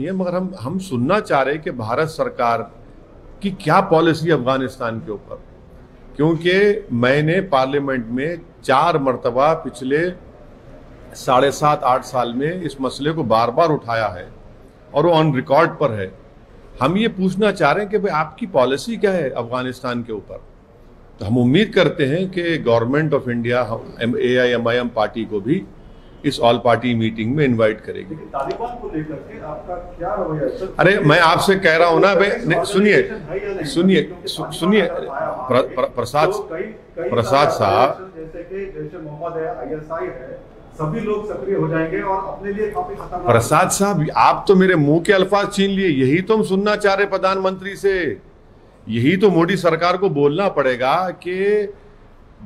है, मगर हम सुनना चाह रहे हैं कि भारत सरकार की क्या पॉलिसी अफगानिस्तान के ऊपर। क्योंकि मैंने पार्लियामेंट में 4 मरतबा पिछले 7.5-8 साल में इस मसले को बार बार उठाया है और वो ऑन रिकॉर्ड पर है। हम ये पूछना चाह रहे हैं कि भाई आपकी पॉलिसी क्या है अफगानिस्तान के ऊपर। तो हम उम्मीद करते हैं कि government of India AIMIM party को भी इस ऑल पार्टी मीटिंग में इनवाइट करेगी। तालिबान को लेकर के आपका क्या रवैया है? अरे मैं आपसे कह रहा हूं ना भाई, सुनिए प्रसाद साहब, जैसे कि जैसे मोहम्मद है, ISI है, सभी लोग सक्रिय हो जाएंगे और अपने लिए काफी खतरनाक। प्रसाद साहब, आप तो मेरे मुंह के अल्फाज छीन लिए। यही तो हम सुनना चाह रहे प्रधानमंत्री से। यही तो मोदी सरकार को बोलना पड़ेगा कि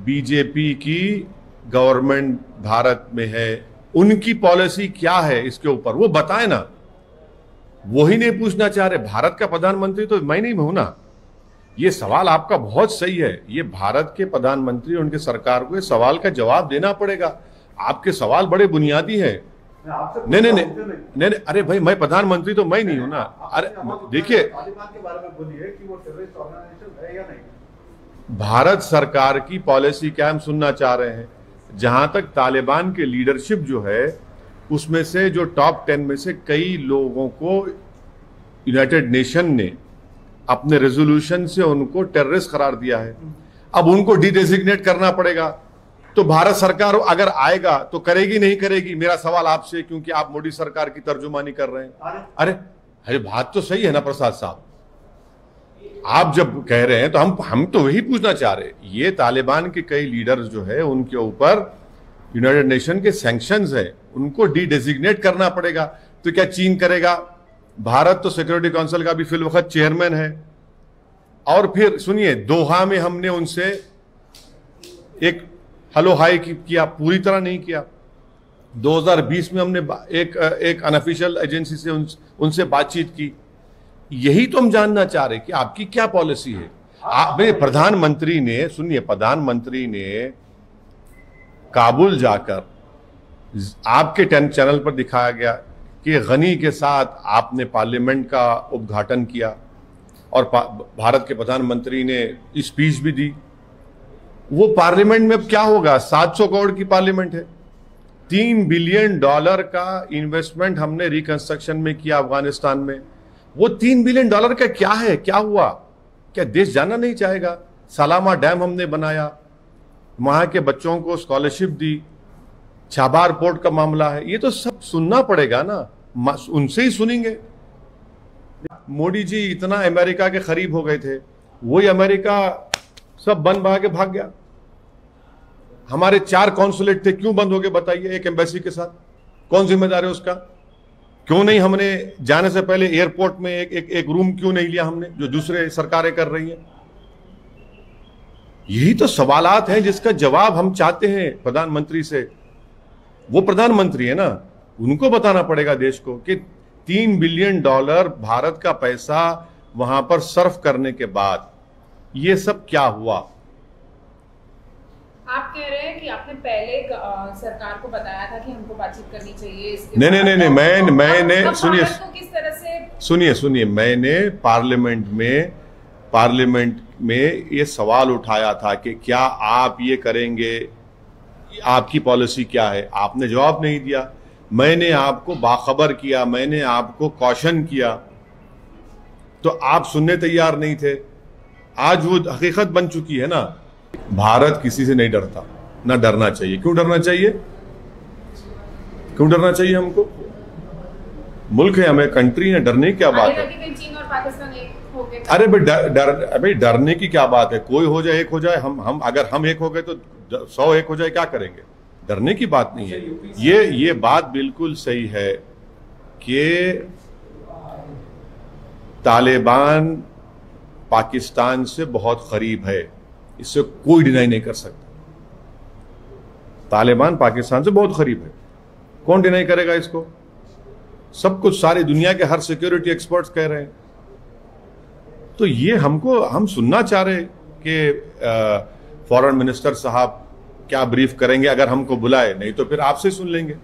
बीजेपी की गवर्नमेंट भारत में है, उनकी पॉलिसी क्या है इसके ऊपर, वो बताए ना। वही नहीं पूछना चाह रहे। भारत का प्रधानमंत्री तो मैं नहीं हूं ना। ये सवाल आपका बहुत सही है। ये भारत के प्रधानमंत्री, उनके सरकार को इस सवाल का जवाब देना पड़ेगा। आपके सवाल बड़े बुनियादी हैं। नहीं, अरे भाई, मैं प्रधानमंत्री तो मैं नहीं हूं ना। अरे देखिए, तालिबान के बारे में बोलिए कि वो टेररिस्ट ऑर्गेनाइजेशन है या नहीं। भारत सरकार की पॉलिसी क्या हम सुनना चाह रहे हैं। जहां तक तालिबान के लीडरशिप जो है, उसमें से जो टॉप 10 में से कई लोगों को यूनाइटेड नेशन ने अपने रेजोल्यूशन से उनको टेररिस्ट करार दिया है। अब उनको डिडेजिग्नेट करना पड़ेगा। तो भारत सरकार अगर आएगा तो करेगी नहीं करेगी, मेरा सवाल आपसे, क्योंकि आप मोदी सरकार की तर्जुमानी कर रहे हैं। अरे बात तो सही है ना प्रसाद साहब। आप जब कह रहे हैं तो हम तो वही पूछना चाह रहे हैं। ये तालिबान के कई लीडर्स जो है, उनके ऊपर यूनाइटेड नेशन के सैंक्शंस है, उनको डिडेजिग्नेट करना पड़ेगा। तो क्या चीन करेगा? भारत तो सिक्योरिटी काउंसिल का भी फिल वक्त चेयरमैन है। और फिर सुनिए, दोहा में हमने उनसे एक हेलो हाई किया, पूरी तरह नहीं किया। 2020 में हमने एक अनऑफिशियल एजेंसी से उनसे बातचीत की। यही तो हम जानना चाह रहे कि आपकी क्या पॉलिसी है। प्रधानमंत्री ने, सुनिए, प्रधानमंत्री ने काबुल जाकर आपके 10 चैनल पर दिखाया गया कि गनी के साथ आपने पार्लियामेंट का उद्घाटन किया और भारत के प्रधानमंत्री ने स्पीच भी दी। वो पार्लियामेंट में अब क्या होगा? 700 करोड़ की पार्लियामेंट है। $3 बिलियन का इन्वेस्टमेंट हमने रिकंस्ट्रक्शन में किया अफगानिस्तान में। वो $3 बिलियन का क्या है? क्या हुआ? क्या देश जाना नहीं चाहेगा? सलामा डैम हमने बनाया, वहां के बच्चों को स्कॉलरशिप दी, छाबार पोर्ट का मामला है। ये तो सब सुनना पड़ेगा ना, उनसे ही सुनेंगे। मोदी जी इतना अमेरिका के करीब हो गए थे, वही अमेरिका सब बंद बहा के भाग गया। हमारे 4 कॉन्सुलेट थे, क्यों बंद हो गए बताइए? एक एम्बेसी के साथ कौन जिम्मेदार है उसका? क्यों नहीं हमने जाने से पहले एयरपोर्ट में एक रूम क्यों नहीं लिया हमने, जो दूसरे सरकारें कर रही हैं? यही तो सवालात हैं जिसका जवाब हम चाहते हैं प्रधानमंत्री से। वो प्रधानमंत्री है ना, उनको बताना पड़ेगा देश को कि $3 बिलियन भारत का पैसा वहां पर सर्व करने के बाद ये सब क्या हुआ। आप कह रहे हैं कि आपने पहले सरकार को बताया था कि हमको बातचीत करनी चाहिए। नहीं, मैंने किस तरह से सुनिए, मैंने पार्लियामेंट में ये सवाल उठाया था कि क्या आप ये करेंगे, आपकी पॉलिसी क्या है? आपने जवाब नहीं दिया। मैंने आपको बाखबर किया, मैंने आपको कॉशन किया, तो आप सुनने तैयार नहीं थे। आज वो हकीकत बन चुकी है ना। भारत किसी से नहीं डरता, ना डरना चाहिए। क्यों डरना चाहिए? क्यों डरना चाहिए हमको? मुल्क है, हमें कंट्री है, डरने की क्या बात है? चीन और पाकिस्तान एक हो गए। अरे भाई डरने की क्या बात है? कोई हो जाए, एक हो जाए, हम अगर हम एक हो गए तो 100 एक हो जाए, क्या करेंगे? डरने की बात नहीं है। ये बात बिल्कुल सही है कि तालिबान पाकिस्तान से बहुत करीब है, इससे कोई डिनाई नहीं कर सकता। तालिबान पाकिस्तान से बहुत करीब है, कौन डिनाई करेगा इसको? सब कुछ सारी दुनिया के हर सिक्योरिटी एक्सपर्ट्स कह रहे हैं। तो ये हम सुनना चाह रहे कि फॉरेन मिनिस्टर साहब क्या ब्रीफ करेंगे अगर हमको बुलाए, नहीं तो फिर आपसे सुन लेंगे।